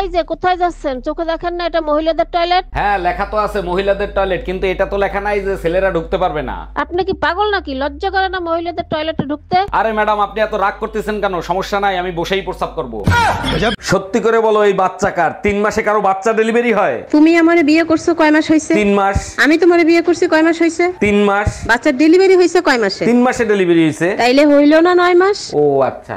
এই যে কোথায় যাচ্ছেন? চোখে দেখেন না এটা মহিলাদের টয়লেট? হ্যাঁ লেখা তো আছে মহিলাদের টয়লেট, কিন্তু এটা তো লেখা নাই যে ছেলেরা ঢুকতে পারবে না। আপনি কি পাগল নাকি? লজ্জা করে না মহিলাদের টয়লেটে ঢুকতে? আরে ম্যাডাম আপনি এত রাগ করতেছেন কেন? সমস্যা নাই, আমি বসেই প্রস্রাব করব। সত্যি করে বলো এই বাচ্চা কার? 3 মাসে কারো বাচ্চা ডেলিভারি হয়? তুমি আমারে বিয়ে করছো কয় মাস হইছে? 3 মাস। আমি তোমারে বিয়ে করছি কয় মাস হইছে? 3 মাস। বাচ্চার ডেলিভারি হইছে কয় মাসে? 3 মাসে ডেলিভারি হয়েছে। তাইলে হইল না 9 মাস? ও আচ্ছা।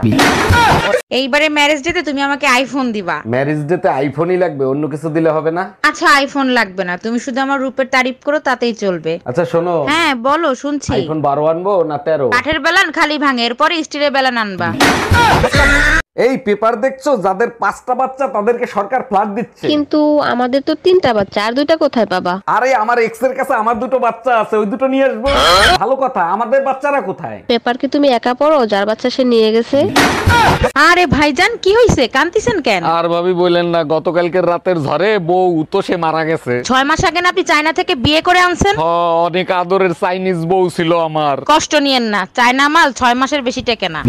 এইবারে ম্যারেজ ডেতে তুমি আমাকে আইফোন দিবা। ম্যারেজ ডেতে আইফোনই লাগবে, অন্য কিছু দিলে হবে না? আচ্ছা আইফোন লাগবে না, তুমি শুধু আমার রূপের তারিফ করো তাতেই চলবে। আচ্ছা শোনো। হ্যাঁ বলো শুনছি। আইফোন 12 আনবো না 13? কাঠের বেলান খালি ভাঙে, এরপরে স্টিলের বেলান আনবা। এই পেপার দেখছো, যাদের 5টা বাচ্চা তাদেরকে সরকার ফ্ল্যাট দিচ্ছে। কিন্তু আমাদের তো 3টা বাচ্চা, আর 2টা কোথায় পাবা? আরে আমার এক্স এর কাছে আমার 2টো বাচ্চা আছে, ওই 2টো নিয়ে আসবো। ভালো কথা, আমাদের বাচ্চারা কোথায়? পেপার কি তুমি একা পড়ো? যার বাচ্চা সে নিয়ে গেছে। আরে ভাইজান কি হইছে, কান্তিছেন কেন? আর ভাবি বললেন না, গতকালকের রাতের ঝড়ে বউ তো সে মারা গেছে। 6 মাস আগে না আপনি চায়না থেকে বিয়ে করে আনছেন? অনেক আদরের চাইনিজ বউ ছিল আমার। কষ্ট নিয়েন না, চায়না মাল 6 মাসের বেশি টেকে না।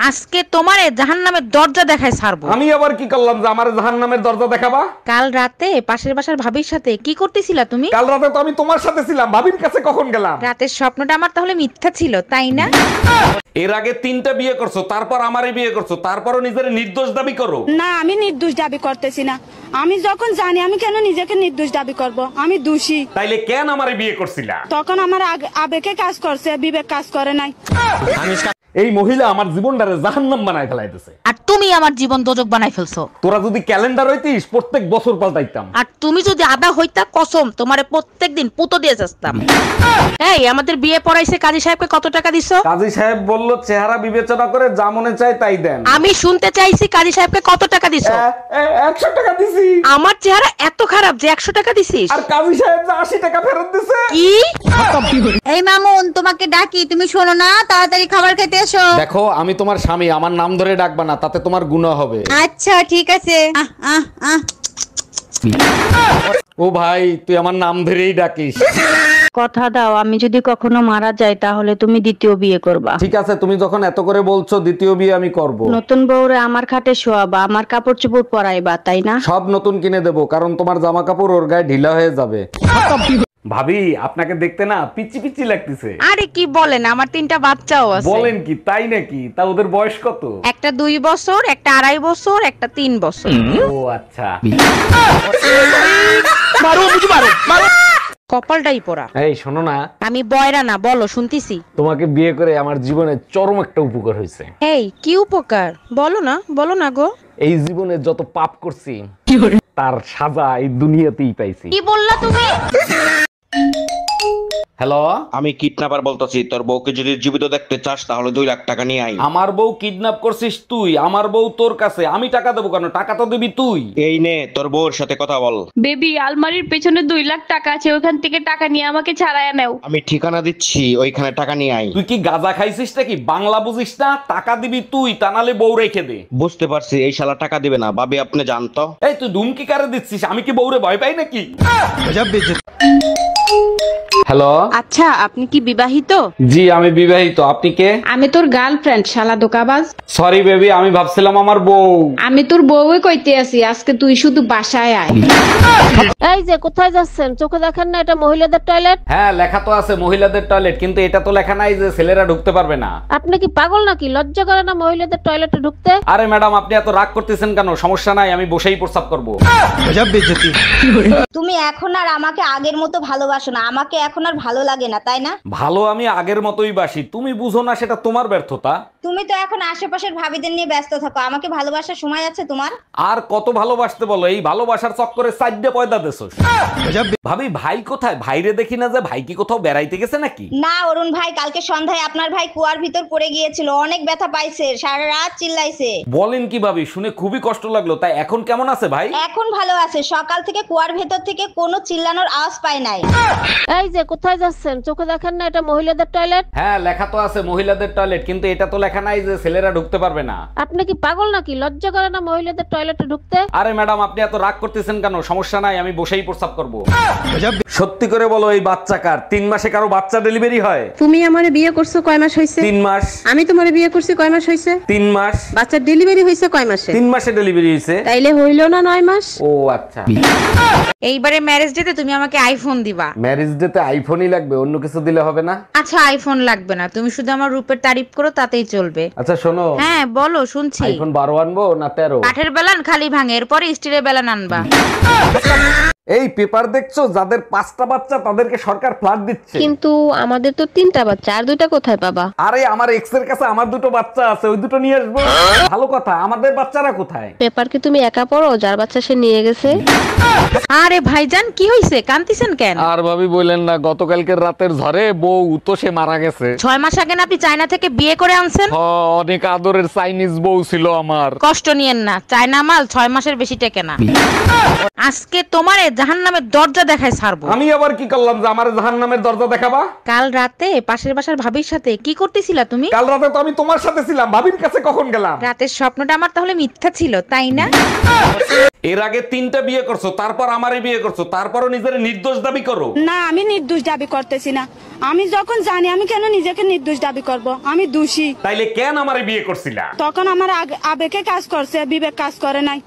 আজকে তোমারে জাহান্নামের দরজা দেখায় ছাড়বো। আমি আবার কি করলাম যে আমার জাহান্নামের দরজা দেখাবা? কাল রাতে পাশের বাসার ভাবির সাথে কি করতেছিলা তুমি? কাল রাতে তো আমি তোমার সাথে ছিলাম, ভাবির কাছে কখন গেলাম? রাতের স্বপ্নটা আমার তাহলে মিথ্যা ছিল তাই না? এর আগে 3টা বিয়ে করছো, তারপর আমারে বিয়ে করছো, তারপরও নিজের নির্দোষ দাবি করো। না আমি নির্দোষ দাবি করতেছি না। আমি যখন জানি আমি কেন নিজেকে নির্দোষ দাবি করব? আমি দোষী। তাইলে কেন আমারে বিয়ে করছিলা? তখন আমার আবেগে কাজ করছে, বিবেক কাজ করে নাই। এই মহিলা আমার জীবনটারে জাহান্নাম বানায় ফেলাইতেছে। আর তুমি আমার জীবন দোজক বানাই ফেলছো। তোরা যদি ক্যালেন্ডার হইতিস প্রত্যেক বছর পাল্টাইতাম। আর তুমি যদি আদা হইতা কসম তোমারে প্রত্যেকদিন পুতো দিয়ে যাস্তাম। এই আমাদের বিয়ে পড়াইছে কাজী সাহেবকে কত টাকা দিছো? কাজী সাহেব বলল চেহারা বিবেচনা করে যা মনে চায় তাই দেন। আমি শুনতে চাইছি কাজী সাহেবকে কত টাকা দিছো? 100 টাকা দিছি। আমার চেহারা এত খারাপ যে 100 টাকা দিছিস? আর কাজী সাহেব যে 80 টাকা ফেরত দিছে। কি? এই মামুন তোমাকে ডাকি, তুমি শোনো না, তাড়াতাড়ি খাবার খেতে এসো। দেখো আমি তোমার স্বামী, আমার নাম ধরে ডাকবা না, তাতে তোমার গুনাহ হবে। আচ্ছা ঠিক আছে। ও ভাই তুই আমার নাম ধরেই ডাকিস। কথা দাও, আমি যদি কখনো মারা যাই তাহলে তুমি দ্বিতীয় বিয়ে করবা। ঠিক আছে, তুমি যখন এত করে বলছো দ্বিতীয় বিয়ে আমি করব। নতুন বউরে আমার খাটে শোয়াবা, আমার কাপড় চোপড় পরাইবা, তাই না? সব নতুন কিনে দেবো, কারণ তোমার জামা কাপড় ওর গায়ে ঢিলা হয়ে যাবে। ভাবি আপনাকে দেখতে না পিচি পিচি লাগতেছে। আরে কি বলেন, আমার 3টা বাচ্চাও আছে। বলেন কি, তাই নাকি? তা ওদের বয়স কত? একটা 2 বছর, একটা 2.5 বছর, একটা 3 বছর। ও আচ্ছা। কপালটাই পোড়া। এই শোনো না, আমি বয়রা না, বলো শুনতিছি। তোমাকে বিয়ে করে আমার জীবনে চরম একটা উপকার হয়েছে। এই কি উপকার? বলো না, বলো না গো। এই জীবনে যত পাপ করছি তার সাজা এই দুনিয়াতেই পাইছি। কি বললা তুমি? হ্যালো, আমি কিডন্যাপার বলতেছি। তোর বউকে যদি জীবিত দেখতে চাস তাহলে 2 লাখ টাকা নিয়ে আই। আমার বউ কিডন্যাপ করছিস তুই? আমার বউ তোর কাছে, আমি টাকা দেবো কেন? টাকা তো দিবি তুই। এই নে তোর বউর সাথে কথা বল। বেবি আলমারির পেছনে 2 লাখ টাকা আছে, ওখান থেকে টাকা নিয়ে আমাকে ছাড়াইয়া নাও। আমি ঠিকানা দিচ্ছি, ওইখানে টাকা নিয়ে আই। তুই কি গাঁজা খাইছিস নাকি? বাংলা বুঝিস না? টাকা দিবি তুই, তা নালে বউ রেখে দে। বুঝতে পারছি, এই শালা টাকা দিবে না। ভাবি আপনি জানতো। এই তুই ধুমকি কারে দিচ্ছিস? আমি কি বউরে ভয় পাই নাকি? হ্যালো। আচ্ছা আপনি কি বিবাহিত? জি আমি বিবাহিত। আপনি কে? আমি তোর গার্লফ্রেন্ড, শালা দোকাবাজ। সরি বেবি, আমি ভাবছিলাম আমার বউ। আমি তোর বউই কইতে আছি, আজকে তুই শুধু বাসায় আয়। এই যে কোথায় যাচ্ছেন? চোখে দেখেন না এটা মহিলাদের টয়লেট? হ্যাঁ লেখা তো আছে মহিলাদের টয়লেট, কিন্তু এটা তো লেখা নাই যে ছেলেরা ঢুকতে পারবে না। আপনি কি পাগল নাকি? লজ্জা করে না মহিলাদের টয়লেটে ঢুকতে? আরে ম্যাডাম আপনি এত রাগ করতেছেন কেন? সমস্যা নাই, আমি বসেই প্রস্রাব করব। তুমি এখন আর আমাকে আগের মতো ভালোবাসো না, আমাকে এখন আর ভালো লাগে না, তাই না? ভালো আমি আগের মতোই বাসি, তুমি বুঝো না, সেটা তোমার ব্যর্থতা। তুমি তো এখন আশেপাশের ভাবিদের নিয়ে ব্যস্ত থাকো, আমাকে ভালোবাসার সময় আছে তোমার? আর কত ভালোবাসতে বলো? এই ভালোবাসার চক্করে 4 পয়দা দেছস। ভাবি ভাই কোথায়? ভাইরে দেখি না যে। ভাই কি কোথাও বেড়াইতে গেছে নাকি? না অরুণ ভাই, কালকে সন্ধ্যায় আপনার ভাই কুয়ার ভিতর পড়ে গিয়েছিল, অনেক ব্যথা পাইছে, সারা রাত চিল্লাইছে। বলেন কি ভাবি? শুনে খুবই কষ্ট লাগলো। তাই এখন কেমন আছে ভাই? এখন ভালো আছে, সকাল থেকে কুয়ার ভেতর থেকে কোনো চিল্লানোর আওয়াজ পাই নাই। এই যে কোথায় যাচ্ছেন? চোখে দেখেন না এটা মহিলাদের টয়লেট? হ্যাঁ লেখা তো আছে মহিলাদের টয়লেট, কিন্তু এটা তো লেখা নাই যে ছেলেরা ঢুকতে পারবে না। আপনি কি পাগল নাকি? লজ্জা করে না মহিলাদের টয়লেটে ঢুকতে? আরে ম্যাডাম আপনি এত রাগ করতেছেন কেন? সমস্যা নাই, আমি বসেই প্রস্রাব করব। সত্যি করে বলো এই বাচ্চা কার? 3 মাসে কারো বাচ্চা ডেলিভারি হয়? তুমি আমারে বিয়ে করছো কয় মাস হইছে? 3 মাস। আমি তোমারে বিয়ে করছি কয় মাস হইছে? 3 মাস। বাচ্চার ডেলিভারি হইছে কয় মাসে? 3 মাসে ডেলিভারি হয়েছে। তাইলে হইল না 9 মাস? ও আচ্ছা। এইবারে ম্যারেজ ডেতে তুমি আমাকে আইফোন দিবা। ম্যারেজ ডেতে আইফোনই লাগবে, অন্য কিছু দিলে হবে না? আচ্ছা আইফোন লাগবে না, তুমি শুধু আমার রূপের তারিফ করো তাতেই চলবে। আচ্ছা শোনো। হ্যাঁ বলো শুনছি। আইফোন 12 আনবো না 13? কাঠের বেলান খালি ভাঙে, এরপরে স্টিলের বেলান আনবা। এই পেপার দেখছো, যাদের 5টা বাচ্চা তাদেরকে সরকার ফ্ল্যাট দিচ্ছে। কিন্তু আমাদের তো 3টা বাচ্চা, আর 2টা কোথায় পাবা? আরে আমার এক্স এর কাছে আমার 2টো বাচ্চা আছে, ওই 2টো নিয়ে আসবো। ভালো কথা, আমাদের বাচ্চারা কোথায়? পেপার কি তুমি একা পড়ো? যার বাচ্চা সে নিয়ে গেছে। আরে ভাইজান কি হইছে, কান্দিছেন কেন? আর ভাবি বললেন না, গতকালকের রাতের ঝড়ে বউ তো সে মারা গেছে। 6 মাস আগে না আপনি চায়না থেকে বিয়ে করে আনছেন? অনেক আদরের চাইনিজ বউ ছিল আমার। কষ্ট নিয়েন না, চায়না মাল 6 মাসের বেশি টেকে না। আজকে তোমারে জাহান্নামের দরজা দেখায় ছাড়বো। আমি আবার কি করলাম যে আমার জাহান্নামের দরজা দেখাবা? কাল রাতে পাশের বাসার ভাবির সাথে কি করতেছিলা তুমি? কাল রাতে তো আমি তোমার সাথে ছিলাম, ভাবির কাছে কখন গেলাম? রাতের স্বপ্নটা আমার তাহলে মিথ্যা ছিল তাই না? এর আগে 3টা বিয়ে করছো, তারপর আমারই বিয়ে করছো, তারপরও নিজের নির্দোষ দাবি করো। না আমি নির্দোষ দাবি করতেছি না। আমি যখন জানি আমি কেন নিজেকে নির্দোষ দাবি করব? আমি দোষী। তাইলে কেন আমারে বিয়ে করছিলা? তখন আমার আবেগে কাজ করছে, বিবেক কাজ করে নাই।